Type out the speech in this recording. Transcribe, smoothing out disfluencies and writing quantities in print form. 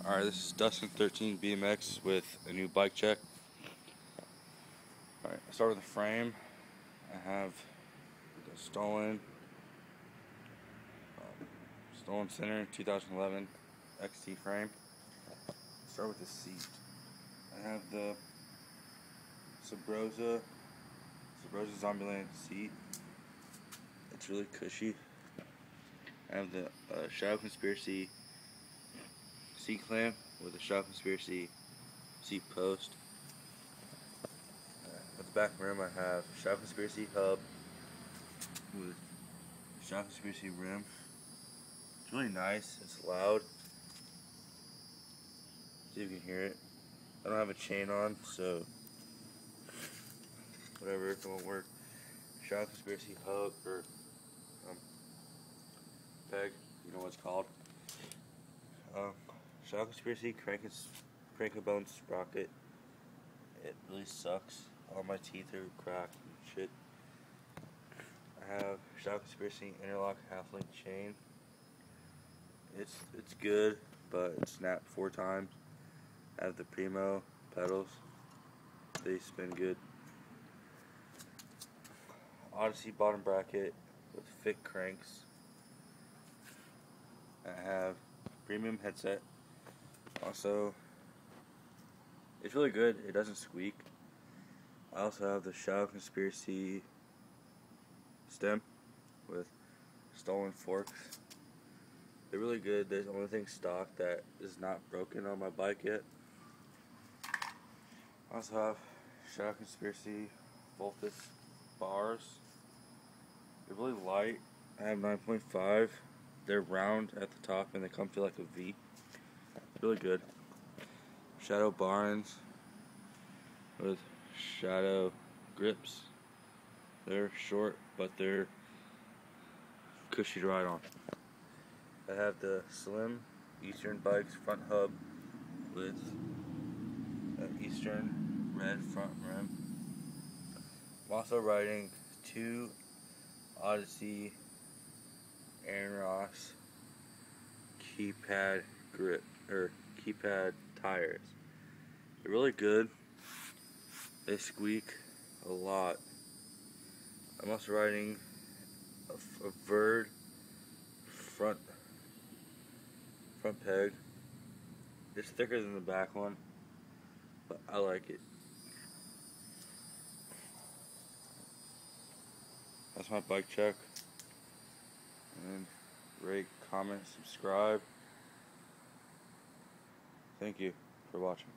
Alright, this is Dustin 13 BMX with a new bike check. Alright, I start with the frame. I have the stolen Center 2011 XT frame. Start with the seat. I have the Subroza Zombieland seat. It's really cushy. I have the Shadow Conspiracy seat clamp with a Shadow Conspiracy seat post. At the back rim, I have Shadow Conspiracy hub with Shadow Conspiracy rim. It's really nice. It's loud. See if you can hear it. I don't have a chain on, so whatever, it won't work. Shadow Conspiracy hub or peg, you know what it's called. Shadow Conspiracy crank-a-bone sprocket. It really sucks. All my teeth are cracked and shit. I have Shadow Conspiracy interlock half-link chain. It's good, but it snapped 4 times. I have the Primo pedals. They spin good. Odyssey bottom bracket with thick cranks. I have premium headset. Also, it's really good. It doesn't squeak. I also have the Shadow Conspiracy stem with stolen forks. They're really good. There's the only thing stock that is not broken on my bike yet. I also have Shadow Conspiracy Voltus bars. They're really light. I have 9.5. They're round at the top and they come to like a V. Really good. Shadow Barnes with Shadow grips. They're short, but they're cushy to ride on. I have the Slim Eastern Bikes front hub with an Eastern red front rim. I'm also riding 2 Odyssey Aaron Ross keypad tires. They're really good. They squeak a lot. I'm also riding a Verd front peg. It's thicker than the back one, but I like it. That's my bike check. And rate, comment, subscribe. Thank you for watching.